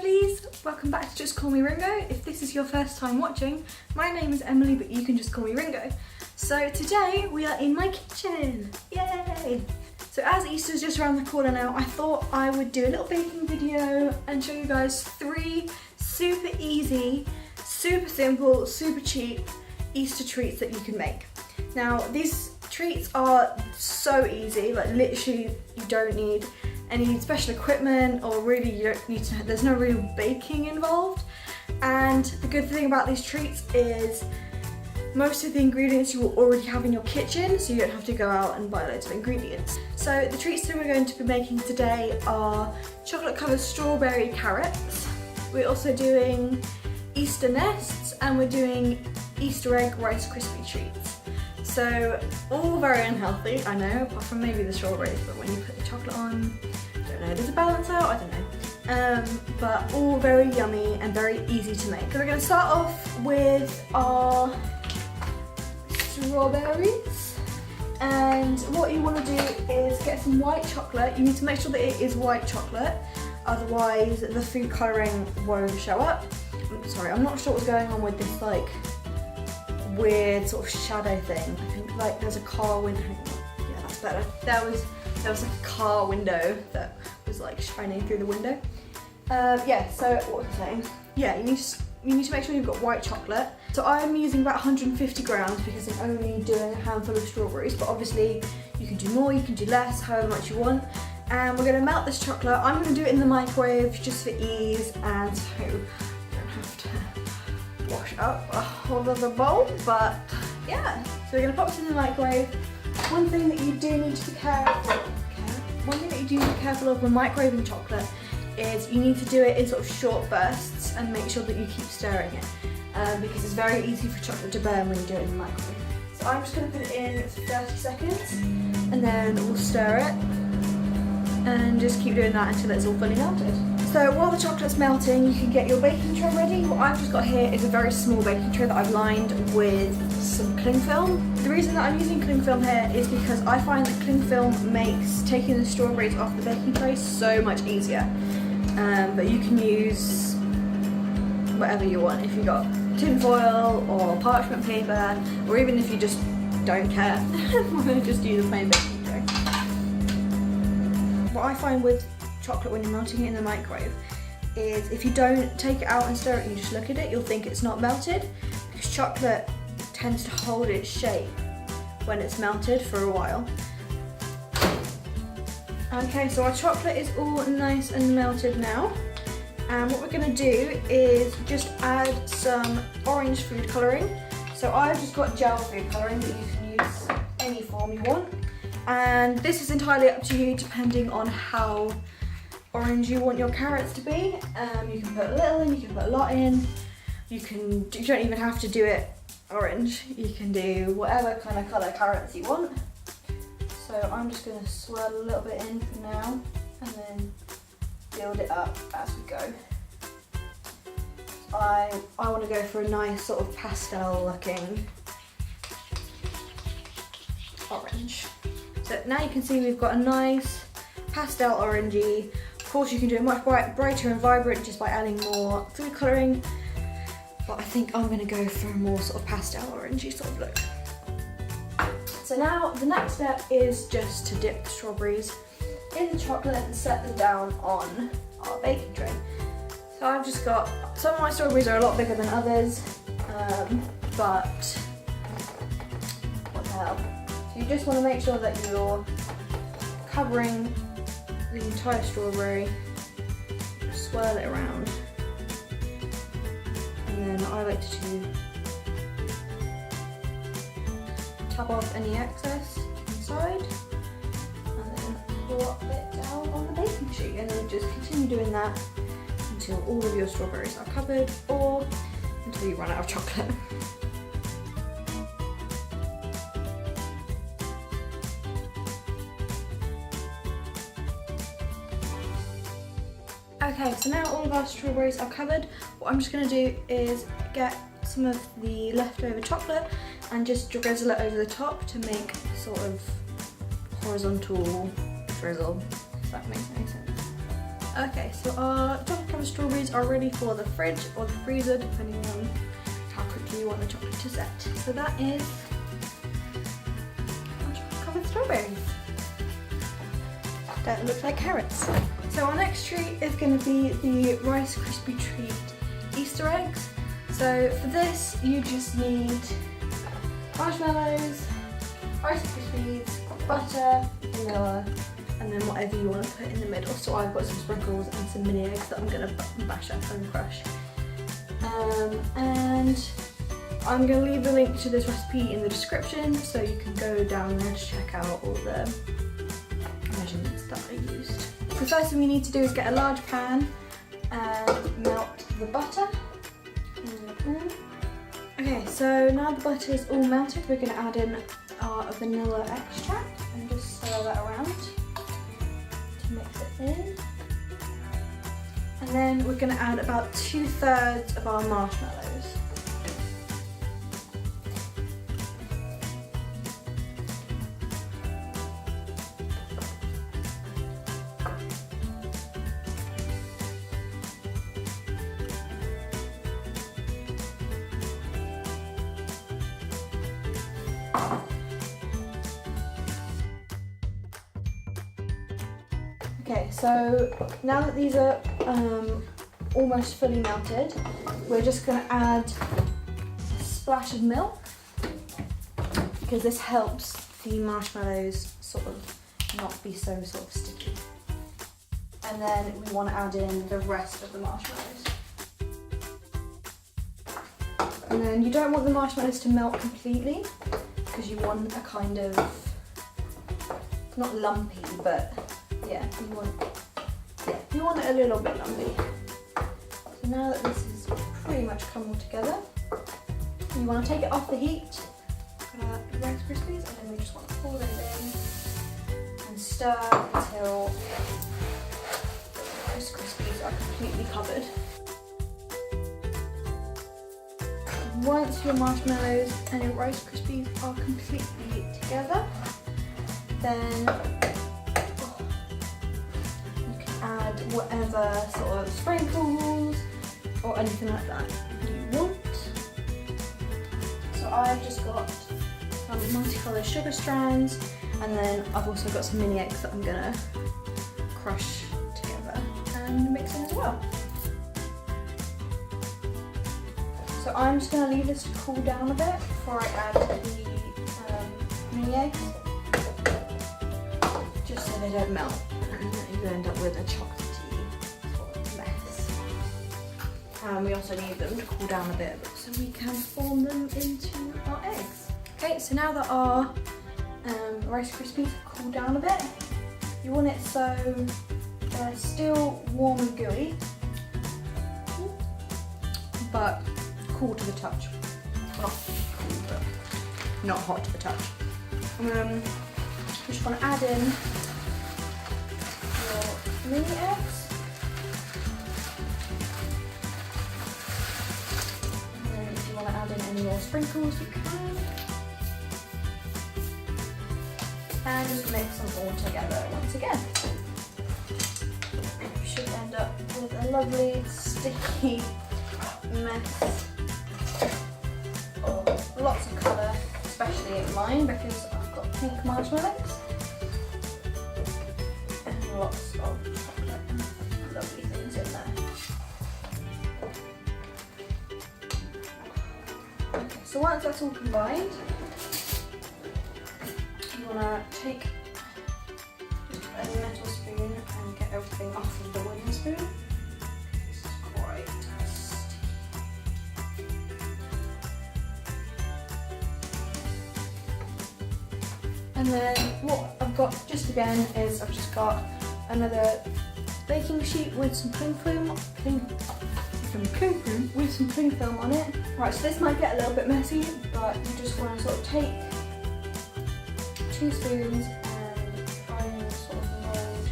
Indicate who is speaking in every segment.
Speaker 1: lovelies, welcome back to Just Call Me Ringo. If this is your first time watching, my name is Emily, but you can just call me Ringo. So today we are in my kitchen, yay! So as Easter's just around the corner now, I thought I would do a little baking video and show you guys 3 super easy, super simple, super cheap Easter treats that you can make. Now these treats are so easy, like literally you don't need any special equipment, or really you don't need to, there's no real baking involved. And the good thing about these treats is most of the ingredients you will already have in your kitchen, so you don't have to go out and buy loads of ingredients. So the treats that we're going to be making today are chocolate covered strawberry carrots. We're also doing Easter nests, and we're doing Easter egg Rice Crispy treats. So all very unhealthy, I know, apart from maybe the strawberries, but when you put the chocolate on, I don't know, does it balance out? I don't know. But all very yummy and very easy to make. So we're going to start off with our strawberries. And what you want to do is get some white chocolate. You need to make sure that it is white chocolate, otherwise the food colouring won't show up. Sorry, I'm not sure what's going on with this like weird sort of shadow thing. I think like there's a car window. Yeah, that's better. There was like a car window that was like shining through the window. Yeah, so what was I saying? Yeah, you need to make sure you've got white chocolate. So I'm using about 150 grams because I'm only doing a handful of strawberries, but obviously you can do more, you can do less, however much you want. And we're gonna melt this chocolate. I'm gonna do it in the microwave just for ease, and so I don't have to wash up a whole other bowl, but yeah. So we're gonna pop this in the microwave. One thing that you do need to be careful of when microwaving chocolate is you need to do it in sort of short bursts and make sure that you keep stirring it, because it's very easy for chocolate to burn when you do it in the microwave. So I'm just gonna put it in for 30 seconds and then we'll stir it and just keep doing that until it's all fully melted. So while the chocolate's melting, you can get your baking tray ready. What I've just got here is a very small baking tray that I've lined with some cling film. The reason that I'm using cling film here is because I find that cling film makes taking the strawberries off the baking tray so much easier. But you can use whatever you want. If you've got tin foil or parchment paper, or even if you just don't care, I'm going to just use a plain baking tray. What I find with chocolate when you're melting it in the microwave is if you don't take it out and stir it and you just look at it, you'll think it's not melted, because chocolate tends to hold its shape when it's melted for a while. Okay, so our chocolate is all nice and melted now, and what we're going to do is just add some orange food colouring. So I've just got gel food colouring, but you can use any form you want, and this is entirely up to you depending on how orange you want your carrots to be. You can put a little in, you can put a lot in, you don't even have to do it orange, you can do whatever kind of colour carrots you want. So I'm just going to swirl a little bit in for now and then build it up as we go. I want to go for a nice sort of pastel looking orange. So now you can see we've got a nice pastel orangey. Of course you can do it much brighter and vibrant just by adding more food colouring, but I think I'm going to go for a more sort of pastel orangey sort of look. So now the next step is just to dip the strawberries in the chocolate and set them down on our baking tray. So I've just got, some of my strawberries are a lot bigger than others, but what the hell. So you just want to make sure that you're covering the entire strawberry, just swirl it around, and then I like to tap off any excess inside and then plop it down on the baking sheet, and then just continue doing that until all of your strawberries are covered, or until you run out of chocolate. Okay, so now all of our strawberries are covered. What I'm just going to do is get some of the leftover chocolate and just drizzle it over the top to make sort of horizontal drizzle, if that makes any sense. Okay, so our chocolate covered strawberries are ready for the fridge or the freezer, depending on how quickly you want the chocolate to set. So that is our chocolate covered strawberries. That looks like carrots. So our next treat is going to be the Rice Krispie Treat Easter eggs. So for this, you just need marshmallows, Rice Krispies, butter, vanilla, and then whatever you want to put in the middle. So I've got some sprinkles and some mini eggs that I'm going to bash up and crush. And I'm going to leave the link to this recipe in the description so you can go down there to check out all the measurements that I used. The first thing we need to do is get a large pan and melt the butter in the pan. Okay, so now the butter is all melted, we're going to add in our vanilla extract and just stir that around to mix it in. And then we're going to add about 2/3 of our marshmallows. Okay, so now that these are almost fully melted, we're just going to add a splash of milk because this helps the marshmallows sort of not be so sort of sticky. And then we want to add in the rest of the marshmallows. And then you don't want the marshmallows to melt completely because you want a kind of, not lumpy, but yeah, you want it a little bit lumpy. So now that this is pretty much come all together, you want to take it off the heat, the Rice Krispies, and then we just want to pour those in and stir until the Rice Krispies are completely covered. Once your marshmallows and your Rice Krispies are completely together, then add whatever sort of sprinkles or anything like that you want. So I've just got some multicolored sugar strands, and then I've also got some mini eggs that I'm gonna crush together and mix in as well. So I'm just gonna leave this to cool down a bit before I add the mini eggs, just so they don't melt. You end up with a chocolatey sort of mess. And we also need them to cool down a bit so we can form them into our eggs. Okay, so now that our Rice Krispies have cooled down a bit, you want it so they're still warm and gooey, but cool to the touch. Not cool, but not hot to the touch. We just want to add in mini eggs, and then if you want to add in any more sprinkles you can, and just mix them all together once again. You should end up with a lovely sticky mess of lots of colour, especially in mine because I've got pink marshmallows and lots of lovely things in there. Okay, so once that's all combined, you want to take just a metal spoon and get everything off of the wooden spoon. This is quite sticky. And then what I've got just again is I've just got another baking sheet with some cling film on it. Right, so this might get a little bit messy, but you just want to sort of take 2 spoons and try and sort of mould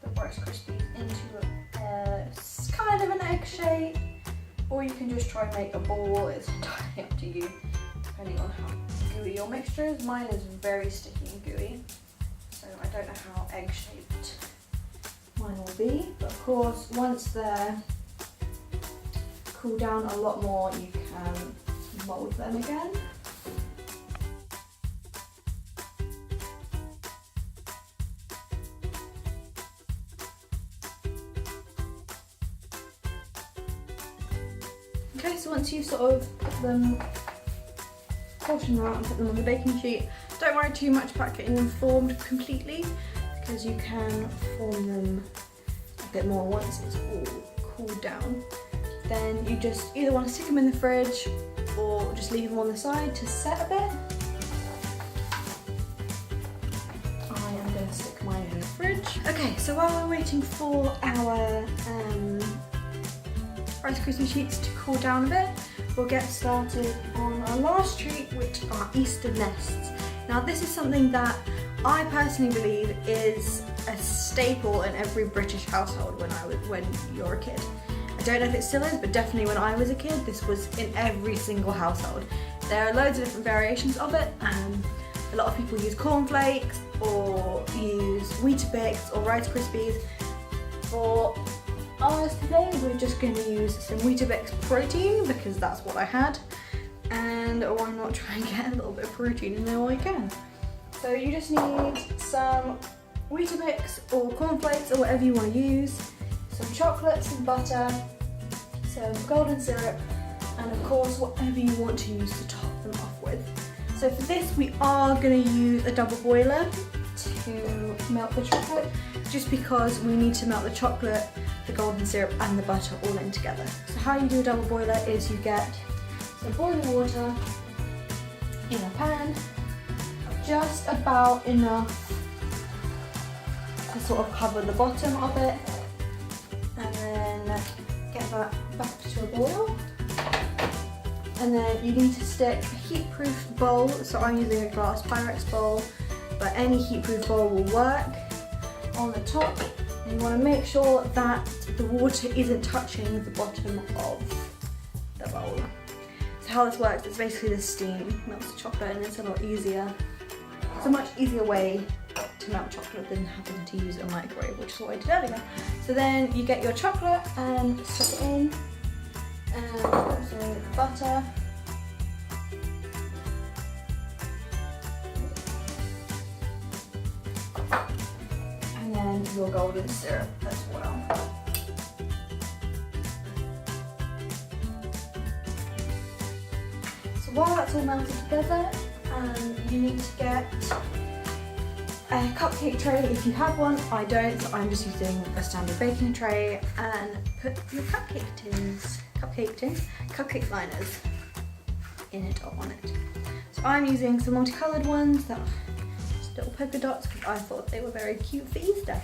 Speaker 1: the Rice Krispies into kind of an egg shape, or you can just try and make a ball. It's entirely up to you, depending on how gooey your mixture is. Mine is very sticky and gooey, so I don't know how egg shaped mine mine will be. But of course, once they're cooled down a lot more, you can mould them again. Okay, so once you've sort of put them, portion them out and put them on the baking sheet, don't worry too much about getting them formed completely, because you can form them a bit more once it's all cooled down. Then you just either want to stick them in the fridge or just leave them on the side to set a bit. I am going to stick mine in the fridge. Okay, so while we're waiting for our Rice Krispie sheets to cool down a bit, we'll get started on our last treat, which are Easter nests. Now this is something that I personally believe is a staple in every British household when you're a kid. I don't know if it still is, but definitely when I was a kid, this was in every single household. There are loads of different variations of it. A lot of people use cornflakes or use Weetabix or Rice Krispies. For ours today, we're just going to use some Weetabix protein because that's what I had, and why not try and get a little bit of protein in there while I can. So you just need some Weetabix or cornflakes or whatever you want to use, some chocolate, some butter, some golden syrup, and of course whatever you want to use to top them off with. So for this we are going to use a double boiler to melt the chocolate, just because we need to melt the chocolate, the golden syrup and the butter all in together. So how you do a double boiler is you get some boiling water in a pan, just about enough to sort of cover the bottom of it, and then get that back to a boil. And then you need to stick a heat-proof bowl, so I'm using a glass Pyrex bowl, but any heat-proof bowl will work, on the top. And you want to make sure that the water isn't touching the bottom of the bowl. So how this works is basically the steam melts the chocolate, and it's a lot easier. It's a much easier way to melt chocolate than having to use a microwave, which is what I did earlier. So then you get your chocolate and stick it in, and also butter. And then your golden syrup as well. So while that's all melted together, you need to get a cupcake tray if you have one. I don't, so I'm just using a standard baking tray, and put your cupcake liners in it or on it. So I'm using some multicolored ones that are just little polka dots because I thought they were very cute for Easter.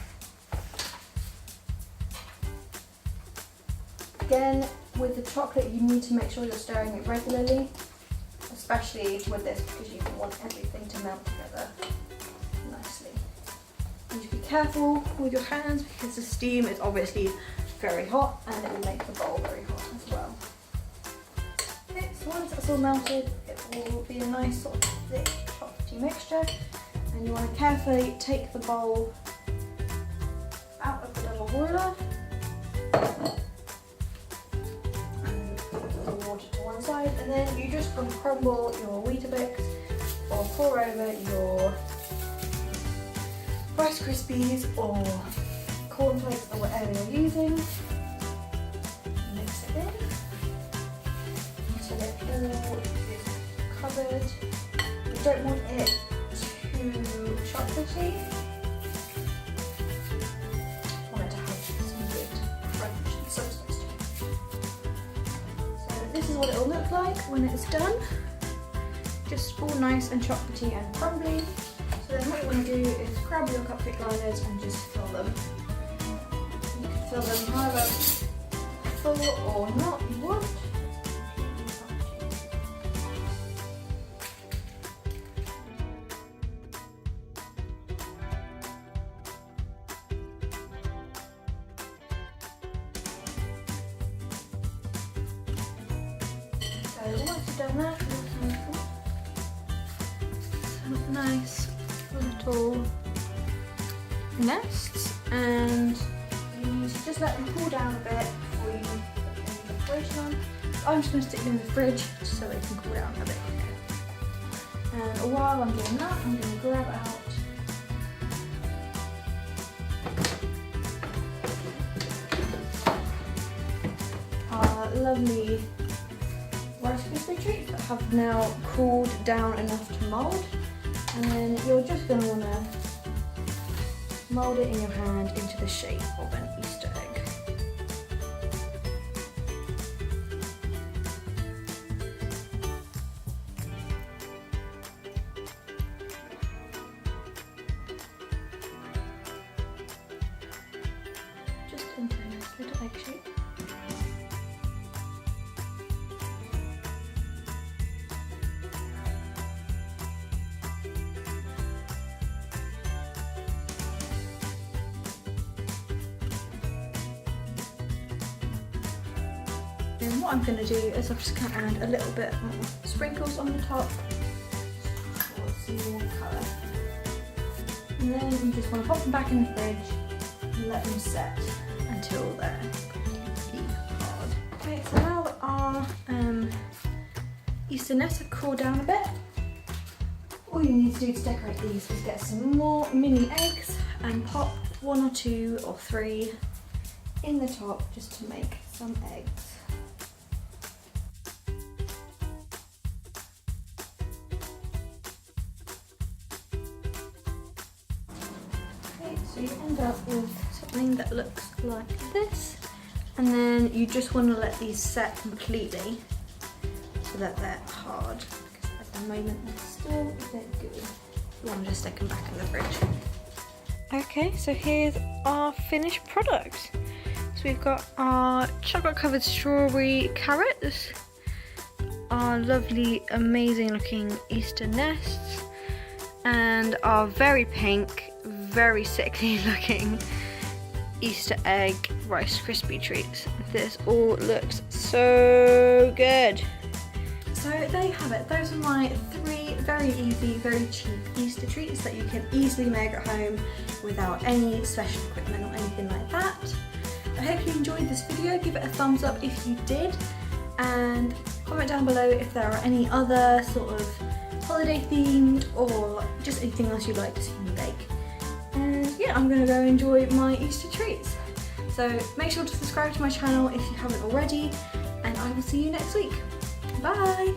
Speaker 1: Again, with the chocolate you need to make sure you're stirring it regularly, especially with this because you want everything to melt together nicely. You need to be careful with your hands because the steam is obviously very hot and it will make the bowl very hot as well. Okay, so once that's all melted, it will be a nice sort of thick chocolatey mixture, and you want to carefully take the bowl out of the double boiler and put the water to one side, and then you just crumble your Weetabix or pour over your Rice Krispies or cornflakes or whatever you're using. Mix it in so that all is covered. You don't want it too chocolatey. I want it to have some good crunch and substance to it. So this is what it will look like when it's done. Just all nice and chocolatey and crumbly. So then what you want to do is grab your cupcake liners and just fill them. You can fill them however full or not you want. So once you've done that, some nice little nests, and just let them cool down a bit before you put them in the decoration on. I'm just going to stick them in the fridge just so they can cool down a bit quicker. And while I'm doing that, I'm going to grab out our lovely Rice Krispie treats that have now cooled down enough to mould. And then you're just going to want to mould it in your hand into the shape of an Easter egg. Just into a nice little egg shape. And what I'm going to do is I'm just going to add a little bit more sprinkles on the top for some more colour. And then you just want to pop them back in the fridge and let them set until they're completely hard. Okay, so now that our Easter nests have cooled down a bit, all you need to do to decorate these is get some more mini eggs and pop 1 or 2 or 3 in the top just to make some eggs. So you end up with something that looks like this, and then you just want to let these set completely so that they're hard, because at the moment they're still a bit gooey. You want to just stick them back in the fridge. Okay, so here's our finished product. So we've got our chocolate covered strawberry carrots, our lovely amazing looking Easter nests, and our very pink, very sickly looking Easter egg Rice Krispie treats. This all looks so good. So there you have it. Those are my 3 very easy, very cheap Easter treats that you can easily make at home without any special equipment or anything like that. I hope you enjoyed this video. Give it a thumbs up if you did, and comment down below if there are any other sort of holiday themed or just anything else you'd like to see me bake. And yeah, I'm gonna go enjoy my Easter treats. So make sure to subscribe to my channel if you haven't already, and I will see you next week. Bye!